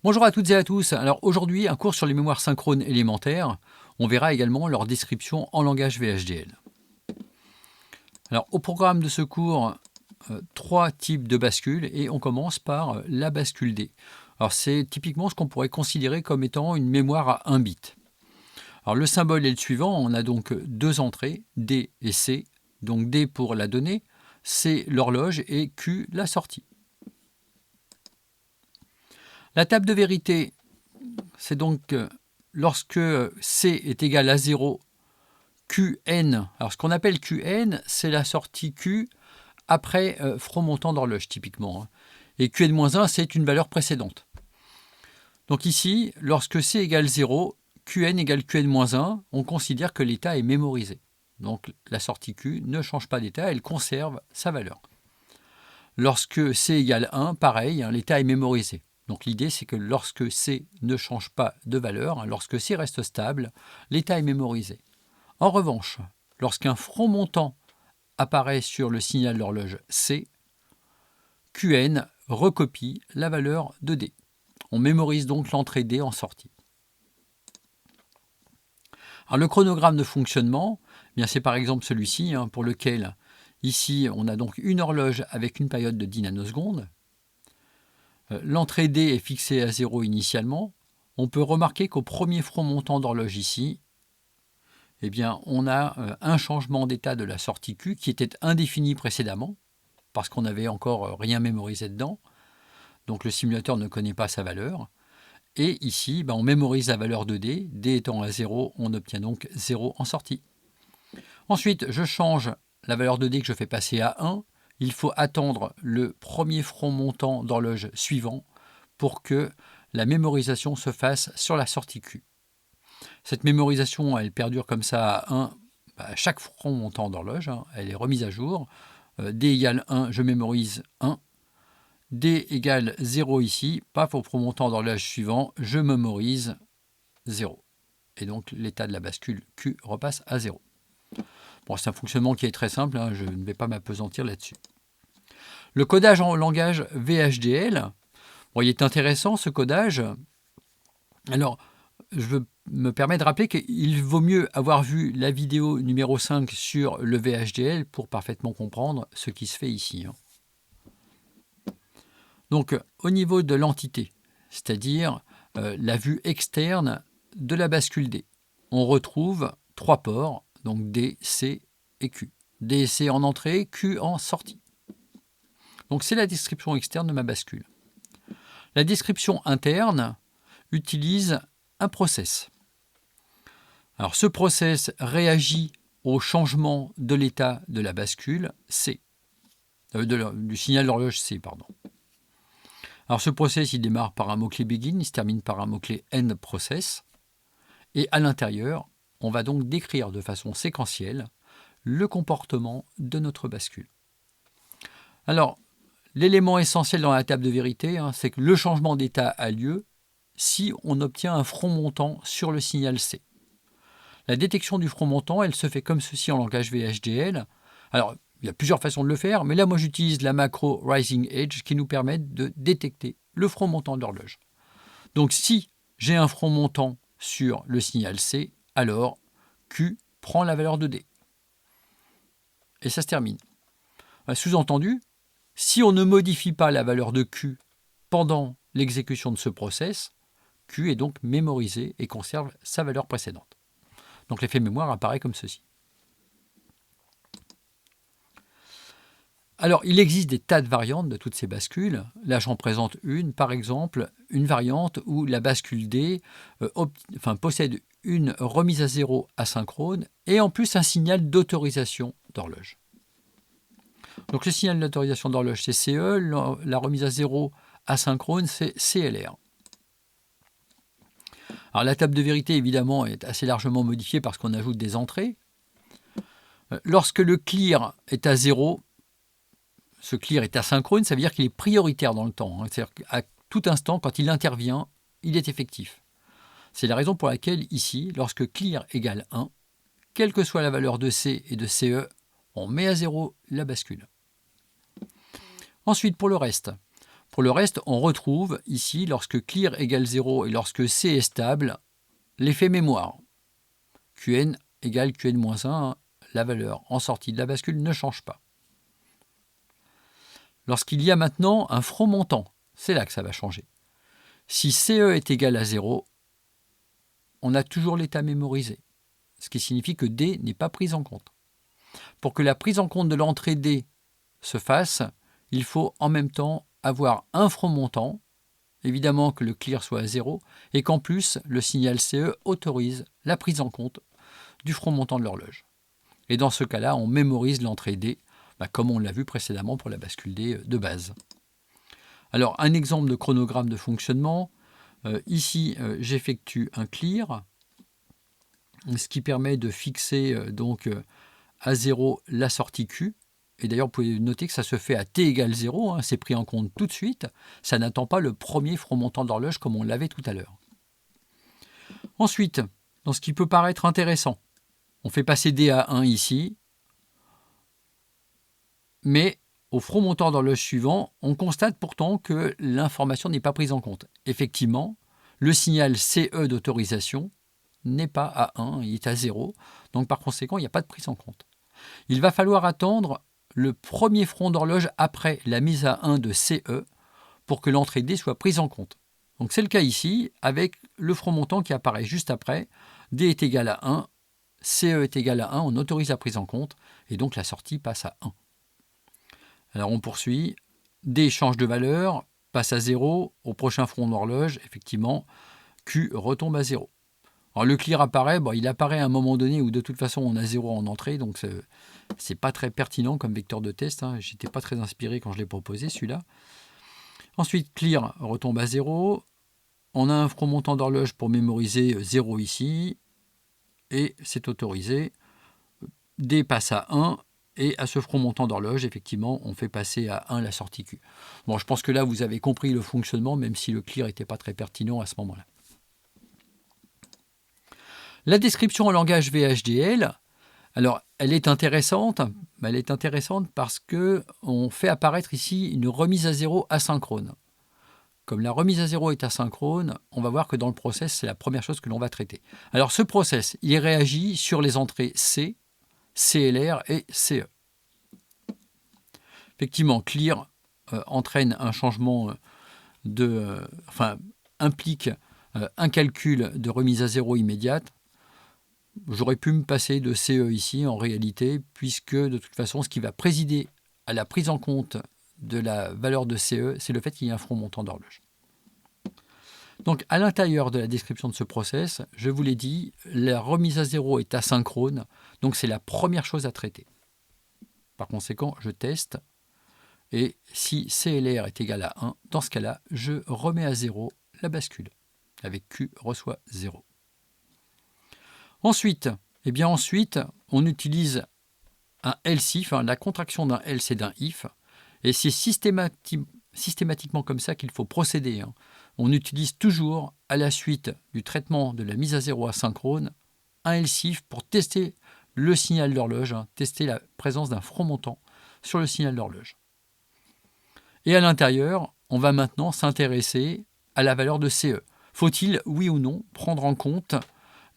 Bonjour à toutes et à tous. Alors aujourd'hui, un cours sur les mémoires synchrones élémentaires. On verra également leur description en langage VHDL. Alors au programme de ce cours, trois types de bascules et on commence par la bascule D. Alors c'est typiquement ce qu'on pourrait considérer comme étant une mémoire à 1 bit. Alors le symbole est le suivant, on a donc deux entrées, D et C. Donc D pour la donnée, C l'horloge et Q la sortie. La table de vérité, c'est donc lorsque C est égal à 0, Qn. Alors ce qu'on appelle Qn, c'est la sortie Q après front montant d'horloge typiquement. Et Qn-1, c'est une valeur précédente. Donc ici, lorsque C égale 0, Qn égale Qn-1, on considère que l'état est mémorisé. Donc la sortie Q ne change pas d'état, elle conserve sa valeur. Lorsque C égale 1, pareil, l'état est mémorisé. Donc l'idée, c'est que lorsque C ne change pas de valeur, lorsque C reste stable, l'état est mémorisé. En revanche, lorsqu'un front montant apparaît sur le signal d'horloge C, Qn recopie la valeur de D. On mémorise donc l'entrée D en sortie. Alors, le chronogramme de fonctionnement, c'est par exemple celui-ci, pour lequel, ici, on a donc une horloge avec une période de 10 nanosecondes. L'entrée D est fixée à 0 initialement. On peut remarquer qu'au premier front montant d'horloge ici, on a un changement d'état de la sortie Q qui était indéfini précédemment, parce qu'on n'avait encore rien mémorisé dedans. Donc le simulateur ne connaît pas sa valeur. Et ici, on mémorise la valeur de D. D étant à 0, on obtient donc 0 en sortie. Ensuite, je change la valeur de D que je fais passer à 1. Il faut attendre le premier front montant d'horloge suivant pour que la mémorisation se fasse sur la sortie Q. Cette mémorisation, elle perdure comme ça à 1 à chaque front montant d'horloge. Elle est remise à jour. D égale 1, je mémorise 1. D égale 0 ici, paf, au front montant d'horloge suivant, je mémorise 0. Et donc l'état de la bascule Q repasse à 0. Bon, c'est un fonctionnement qui est très simple, je ne vais pas m'appesantir là-dessus. Le codage en langage VHDL, il est intéressant ce codage. Alors, je me permets de rappeler qu'il vaut mieux avoir vu la vidéo numéro 5 sur le VHDL pour parfaitement comprendre ce qui se fait ici. Donc, au niveau de l'entité, c'est-à-dire la vue externe de la bascule D, on retrouve trois ports, donc D, C et Q. D et C en entrée, Q en sortie. Donc, c'est la description externe de ma bascule. La description interne utilise un process. Alors, ce process réagit au changement de l'état de la bascule C, du signal d'horloge C, pardon. Alors, ce process, il démarre par un mot-clé begin, il se termine par un mot-clé end process. Et à l'intérieur, on va donc décrire de façon séquentielle le comportement de notre bascule. Alors, l'élément essentiel dans la table de vérité, c'est que le changement d'état a lieu si on obtient un front montant sur le signal C. La détection du front montant, elle se fait comme ceci en langage VHDL. Alors, il y a plusieurs façons de le faire, mais là, moi, j'utilise la macro Rising Edge qui nous permet de détecter le front montant de l'horloge. Donc, si j'ai un front montant sur le signal C, alors Q prend la valeur de D. Et ça se termine. Sous-entendu, si on ne modifie pas la valeur de Q pendant l'exécution de ce process, Q est donc mémorisé et conserve sa valeur précédente. Donc l'effet mémoire apparaît comme ceci. Alors, il existe des tas de variantes de toutes ces bascules. Là, j'en présente une, par exemple, une variante où la bascule D possède une remise à zéro asynchrone et en plus un signal d'autorisation d'horloge. Donc, le signal d'autorisation d'horloge, c'est CE, la remise à zéro asynchrone, c'est CLR. Alors, la table de vérité, évidemment, est assez largement modifiée parce qu'on ajoute des entrées. Lorsque le clear est à 0, ce clear est asynchrone, ça veut dire qu'il est prioritaire dans le temps. C'est-à-dire qu'à tout instant, quand il intervient, il est effectif. C'est la raison pour laquelle ici, lorsque clear égale 1, quelle que soit la valeur de C et de CE, on met à 0 la bascule. Ensuite, pour le reste, Pour le reste, on retrouve ici, lorsque clear égale 0 et lorsque C est stable, l'effet mémoire. Qn égale Qn-1, la valeur en sortie de la bascule ne change pas. Lorsqu'il y a maintenant un front montant, c'est là que ça va changer. Si CE est égal à 0, on a toujours l'état mémorisé, ce qui signifie que D n'est pas pris en compte. Pour que la prise en compte de l'entrée D se fasse, il faut en même temps avoir un front montant, évidemment que le clear soit à 0, et qu'en plus, le signal CE autorise la prise en compte du front montant de l'horloge. Et dans ce cas-là, on mémorise l'entrée D, comme on l'a vu précédemment pour la bascule D de base. Alors, un exemple de chronogramme de fonctionnement. Ici, j'effectue un clear, ce qui permet de fixer à 0 la sortie Q. Et d'ailleurs, vous pouvez noter que ça se fait à t égale 0, c'est pris en compte tout de suite. Ça n'attend pas le premier front montant d'horloge comme on l'avait tout à l'heure. Ensuite, dans ce qui peut paraître intéressant, on fait passer D à 1 ici, mais au front montant d'horloge suivant, on constate pourtant que l'information n'est pas prise en compte. Effectivement, le signal CE d'autorisation n'est pas à 1, il est à 0, donc par conséquent, il n'y a pas de prise en compte. Il va falloir attendre le premier front d'horloge après la mise à 1 de CE pour que l'entrée D soit prise en compte. Donc c'est le cas ici, avec le front montant qui apparaît juste après. D est égal à 1, CE est égal à 1, on autorise la prise en compte, et donc la sortie passe à 1. Alors on poursuit, D change de valeur, passe à 0, au prochain front d'horloge, effectivement, Q retombe à 0. Alors le clear apparaît, il apparaît à un moment donné où de toute façon on a 0 en entrée, donc c'est pas très pertinent comme vecteur de test, j'étais pas très inspiré quand je l'ai proposé celui-là. Ensuite clear retombe à 0, on a un front montant d'horloge pour mémoriser 0 ici, et c'est autorisé, D passe à 1, et à ce front montant d'horloge, effectivement, on fait passer à 1 la sortie Q. Bon, je pense que là, vous avez compris le fonctionnement, même si le clear n'était pas très pertinent à ce moment-là. La description en langage VHDL, alors, elle est intéressante parce qu'on fait apparaître ici une remise à 0 asynchrone. Comme la remise à 0 est asynchrone, on va voir que dans le process, c'est la première chose que l'on va traiter. Alors, ce process, il réagit sur les entrées C, CLR et CE. Effectivement, clear entraîne un changement implique un calcul de remise à 0 immédiate. J'aurais pu me passer de CE ici en réalité, puisque de toute façon, ce qui va présider à la prise en compte de la valeur de CE, c'est le fait qu'il y ait un front montant d'horloge. Donc à l'intérieur de la description de ce process, je vous l'ai dit, la remise à 0 est asynchrone, donc c'est la première chose à traiter. Par conséquent, je teste, et si CLR est égal à 1, dans ce cas-là, je remets à 0 la bascule, avec Q reçoit 0. Ensuite, on utilise un else if, la contraction d'un else et d'un if, et c'est systématiquement comme ça qu'il faut procéder. On utilise toujours, à la suite du traitement de la mise à 0 asynchrone, un else if pour tester le signal d'horloge, tester la présence d'un front montant sur le signal d'horloge. Et à l'intérieur, on va maintenant s'intéresser à la valeur de CE. Faut-il, oui ou non, prendre en compte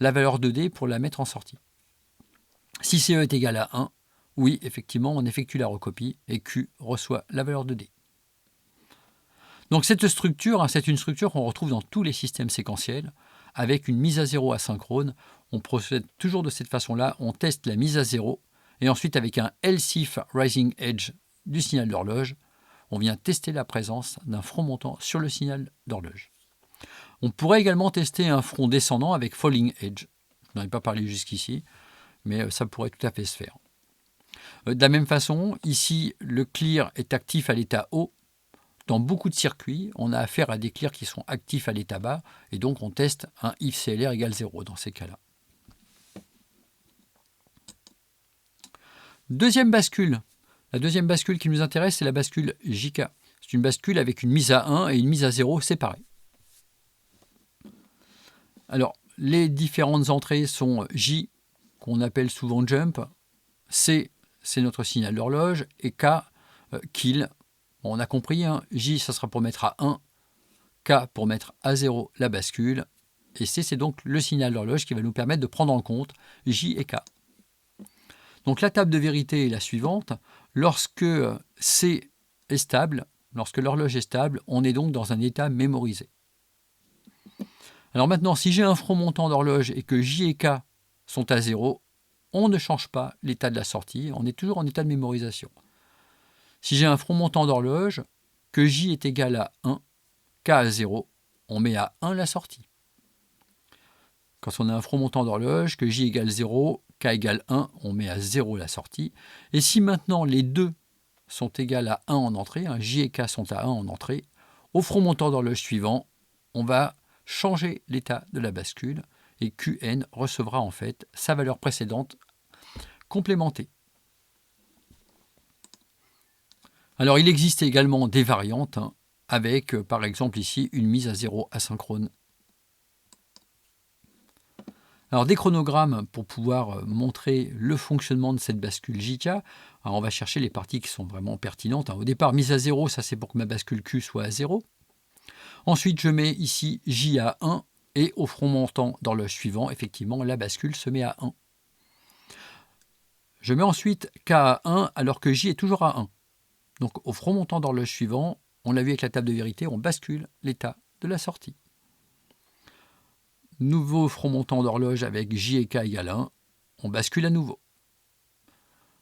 la valeur de D pour la mettre en sortie? Si CE est égal à 1, oui, effectivement, on effectue la recopie et Q reçoit la valeur de D. Donc cette structure, c'est une structure qu'on retrouve dans tous les systèmes séquentiels, avec une mise à 0 asynchrone. On procède toujours de cette façon-là, on teste la mise à 0, et ensuite avec un else if rising edge du signal d'horloge, on vient tester la présence d'un front montant sur le signal d'horloge. On pourrait également tester un front descendant avec falling edge. Je n'en ai pas parlé jusqu'ici, mais ça pourrait tout à fait se faire. De la même façon, ici, le clear est actif à l'état haut. Dans beaucoup de circuits, on a affaire à des clears qui sont actifs à l'état bas, et donc on teste un if CLR égale 0 dans ces cas-là. Deuxième bascule. La deuxième bascule qui nous intéresse, c'est la bascule JK. C'est une bascule avec une mise à 1 et une mise à 0 séparées. Alors, les différentes entrées sont J, qu'on appelle souvent jump, C, c'est notre signal d'horloge, et K, kill, Bon, on a compris, hein, J, ça sera pour mettre à 1, K pour mettre à 0 la bascule, et C, c'est donc le signal d'horloge qui va nous permettre de prendre en compte J et K. Donc la table de vérité est la suivante. Lorsque C est stable, lorsque l'horloge est stable, on est donc dans un état mémorisé. Alors maintenant, si j'ai un front montant d'horloge et que J et K sont à 0, on ne change pas l'état de la sortie, on est toujours en état de mémorisation. Si j'ai un front montant d'horloge, que J est égal à 1, K à 0, on met à 1 la sortie. Quand on a un front montant d'horloge, que J égale 0, K égale 1, on met à 0 la sortie. Et si maintenant les deux sont égales à 1 en entrée, hein, J et K sont à 1 en entrée, au front montant d'horloge suivant, on va changer l'état de la bascule et Qn recevra en fait sa valeur précédente complémentée. Alors il existe également des variantes, hein, avec par exemple ici une mise à 0 asynchrone. Alors des chronogrammes pour pouvoir montrer le fonctionnement de cette bascule JK. Alors on va chercher les parties qui sont vraiment pertinentes. Au départ, mise à 0, ça c'est pour que ma bascule Q soit à 0. Ensuite, je mets ici J à 1 et au front montant d'horloge suivant, effectivement, la bascule se met à 1. Je mets ensuite K à 1 alors que J est toujours à 1. Donc au front montant d'horloge suivant, on l'a vu avec la table de vérité, on bascule l'état de la sortie. Nouveau front montant d'horloge avec J et K égale 1, on bascule à nouveau.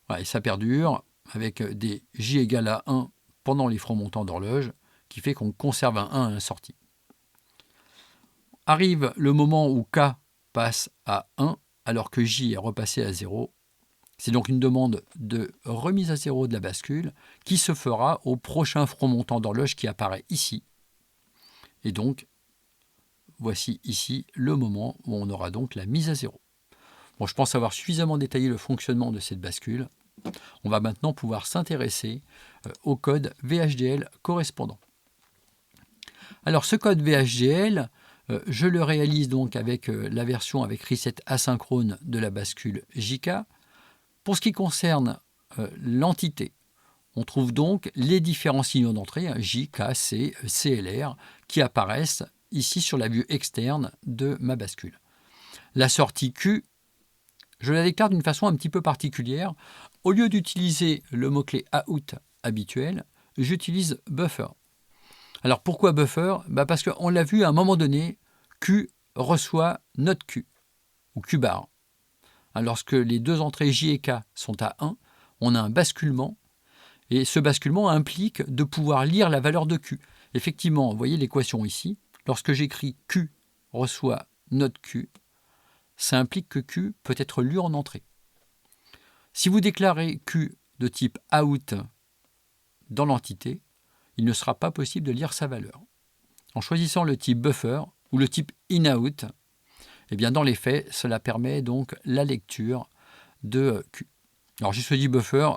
Voilà, et ça perdure avec des J égale à 1 pendant les fronts montants d'horloge, qui fait qu'on conserve un 1 à la sortie. Arrive le moment où K passe à 1 alors que J est repassé à 0. C'est donc une demande de remise à 0 de la bascule qui se fera au prochain front montant d'horloge qui apparaît ici. Et donc, voici ici le moment où on aura donc la mise à 0. Bon, je pense avoir suffisamment détaillé le fonctionnement de cette bascule. On va maintenant pouvoir s'intéresser au code VHDL correspondant. Alors ce code VHDL, je le réalise donc avec la version avec reset asynchrone de la bascule JK. Pour ce qui concerne l'entité, on trouve donc les différents signaux d'entrée, J, K, C, CLR, qui apparaissent ici sur la vue externe de ma bascule. La sortie Q, je la déclare d'une façon un petit peu particulière. Au lieu d'utiliser le mot-clé out habituel, j'utilise buffer. Alors pourquoi buffer? Parce qu'on l'a vu à un moment donné, Q reçoit notre Q, ou Q bar. Lorsque les deux entrées J et K sont à 1, on a un basculement, et ce basculement implique de pouvoir lire la valeur de Q. Effectivement, vous voyez l'équation ici, lorsque j'écris Q reçoit notre Q, ça implique que Q peut être lu en entrée. Si vous déclarez Q de type out dans l'entité, il ne sera pas possible de lire sa valeur. En choisissant le type buffer ou le type in-out, eh bien dans les faits, cela permet donc la lecture de Q. Alors j'ai choisi buffer.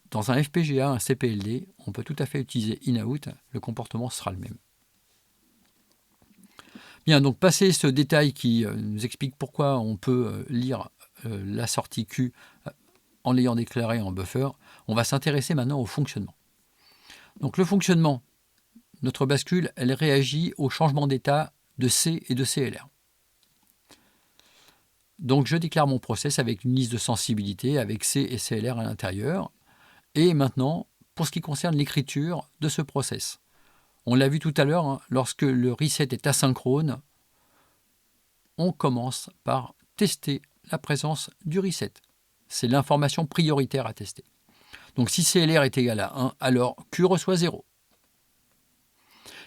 Dans un FPGA, un CPLD, on peut tout à fait utiliser in-out, le comportement sera le même. Bien, donc passé ce détail qui nous explique pourquoi on peut lire la sortie Q en l'ayant déclaré en buffer, on va s'intéresser maintenant au fonctionnement. Donc le fonctionnement, notre bascule, elle réagit au changement d'état de C et de CLR. Donc je déclare mon process avec une liste de sensibilité avec C et CLR à l'intérieur. Et maintenant, pour ce qui concerne l'écriture de ce process, on l'a vu tout à l'heure, lorsque le reset est asynchrone, on commence par tester la présence du reset. C'est l'information prioritaire à tester. Donc si CLR est égal à 1, alors Q reçoit 0.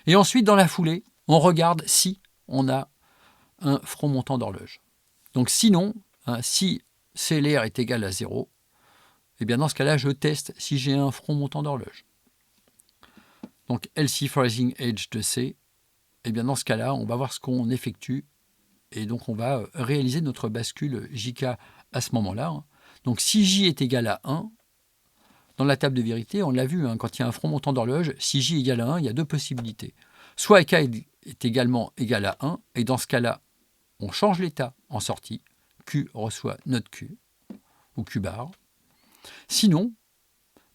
Et ensuite, dans la foulée, on regarde si on a un front montant d'horloge. Donc sinon, si CLR est égal à 0, et bien dans ce cas-là, je teste si j'ai un front montant d'horloge. Donc LC Rising Edge de C, et bien dans ce cas-là, on va voir ce qu'on effectue, et donc on va réaliser notre bascule JK à ce moment-là. Donc si J est égal à 1, dans la table de vérité, on l'a vu, quand il y a un front montant d'horloge, si J égale à 1, il y a deux possibilités. Soit K est également égal à 1, et dans ce cas-là, on change l'état en sortie, Q reçoit notre Q, ou Q bar. Sinon,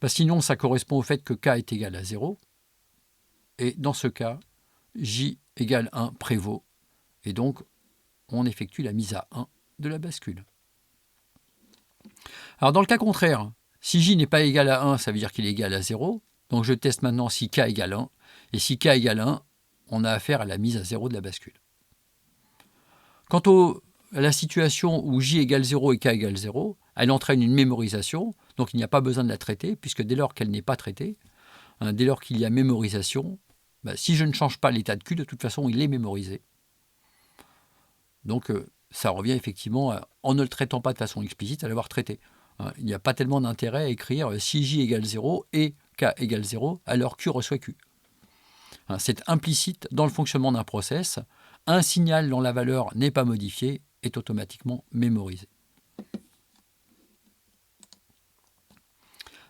Sinon, ça correspond au fait que k est égal à 0. Et dans ce cas, j égale 1 prévaut. Et donc, on effectue la mise à 1 de la bascule. Alors, dans le cas contraire, si j n'est pas égal à 1, ça veut dire qu'il est égal à 0. Donc, je teste maintenant si k égale 1. Et si k égale 1, on a affaire à la mise à 0 de la bascule. Quant à la situation où j égale 0 et k égale 0, elle entraîne une mémorisation. Donc, il n'y a pas besoin de la traiter, puisque dès lors qu'elle n'est pas traitée, dès lors qu'il y a mémorisation, si je ne change pas l'état de Q, de toute façon, il est mémorisé. Donc, ça revient effectivement, en ne le traitant pas de façon explicite, à l'avoir traité. Il n'y a pas tellement d'intérêt à écrire si j égale 0 et k égale 0, alors Q reçoit Q. C'est implicite dans le fonctionnement d'un process. Un signal dont la valeur n'est pas modifiée est automatiquement mémorisé.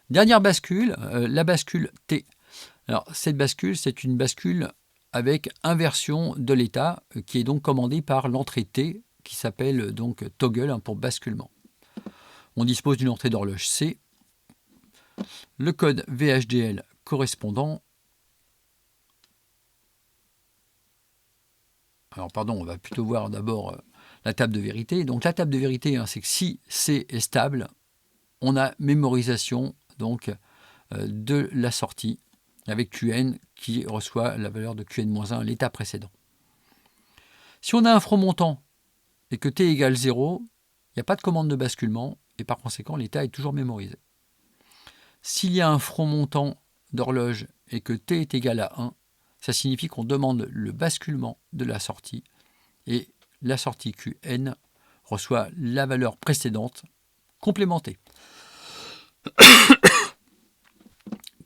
Dernière bascule, la bascule T. Alors, cette bascule, c'est une bascule avec inversion de l'état qui est donc commandée par l'entrée T qui s'appelle donc toggle pour basculement. On dispose d'une entrée d'horloge C, le code VHDL correspondant. Alors pardon, on va plutôt voir d'abord la table de vérité. Donc la table de vérité, c'est que si C est stable, on a mémorisation donc de la sortie avec Qn qui reçoit la valeur de Qn-1 à l'état précédent. Si on a un front montant et que t égale 0, il n'y a pas de commande de basculement et par conséquent l'état est toujours mémorisé. S'il y a un front montant d'horloge et que t est égal à 1, ça signifie qu'on demande le basculement de la sortie et la sortie Qn reçoit la valeur précédente complémentée.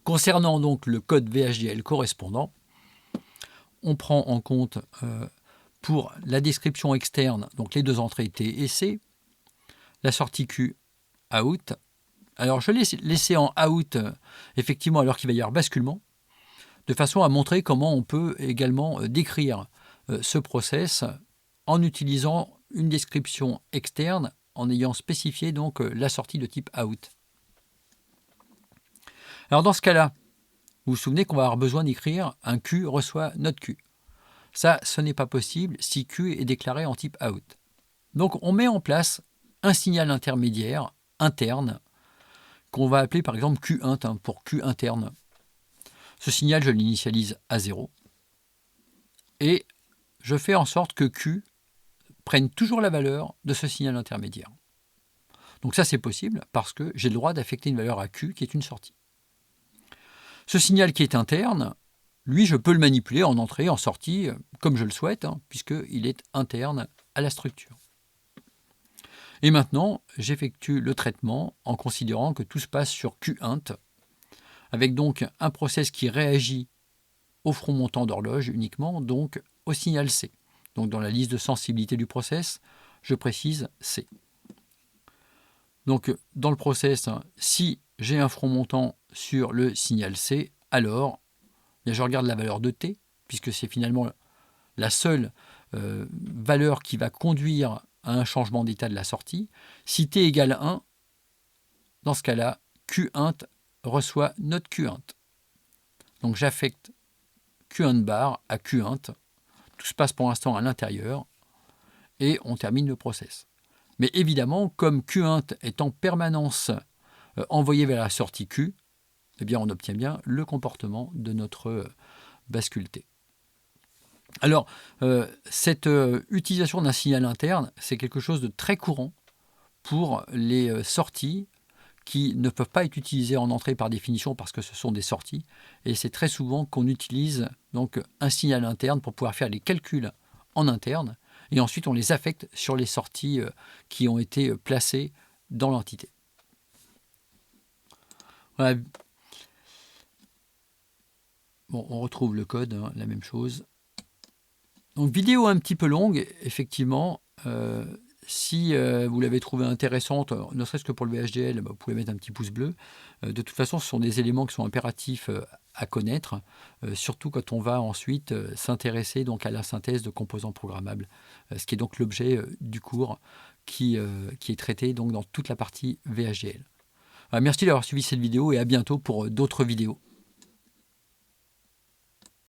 Concernant donc le code VHDL correspondant, on prend en compte pour la description externe, donc les deux entrées T et C, la sortie Q out. Alors je l'ai laissé en out effectivement alors qu'il va y avoir basculement, de façon à montrer comment on peut également décrire ce process en utilisant une description externe en ayant spécifié donc la sortie de type out. Alors dans ce cas-là, vous vous souvenez qu'on va avoir besoin d'écrire un Q reçoit notre Q. Ça, ce n'est pas possible si Q est déclaré en type out. Donc on met en place un signal intermédiaire interne qu'on va appeler par exemple Qint pour Q interne. Ce signal, je l'initialise à 0 et je fais en sorte que Q prenne toujours la valeur de ce signal intermédiaire. Donc ça, c'est possible parce que j'ai le droit d'affecter une valeur à Q qui est une sortie. Ce signal qui est interne, lui, je peux le manipuler en entrée, en sortie, comme je le souhaite, puisqu'il est interne à la structure. Et maintenant, j'effectue le traitement en considérant que tout se passe sur Qint, avec donc un process qui réagit au front montant d'horloge uniquement, donc au signal C. Donc dans la liste de sensibilité du process, je précise C. Donc dans le process, si j'ai un front montant sur le signal C, alors je regarde la valeur de T, puisque c'est finalement la seule valeur qui va conduire à un changement d'état de la sortie. Si T égale 1, dans ce cas-là, Qint reçoit notre Qint. Donc j'affecte Qint bar à Qint. Tout se passe pour l'instant à l'intérieur et on termine le process. Mais évidemment, comme Qint est en permanence envoyé vers la sortie Q, eh bien on obtient bien le comportement de notre bascule T. Alors, cette utilisation d'un signal interne, c'est quelque chose de très courant pour les sorties qui ne peuvent pas être utilisées en entrée par définition parce que ce sont des sorties. Et c'est très souvent qu'on utilise donc un signal interne pour pouvoir faire les calculs en interne. Et ensuite, on les affecte sur les sorties qui ont été placées dans l'entité. Voilà. Bon, on retrouve le code, la même chose. Donc, vidéo un petit peu longue, effectivement. Si vous l'avez trouvée intéressante, ne serait-ce que pour le VHDL, vous pouvez mettre un petit pouce bleu. De toute façon, ce sont des éléments qui sont impératifs à connaître, surtout quand on va ensuite s'intéresser donc à la synthèse de composants programmables, ce qui est donc l'objet du cours qui est traité donc dans toute la partie VHDL. Merci d'avoir suivi cette vidéo et à bientôt pour d'autres vidéos.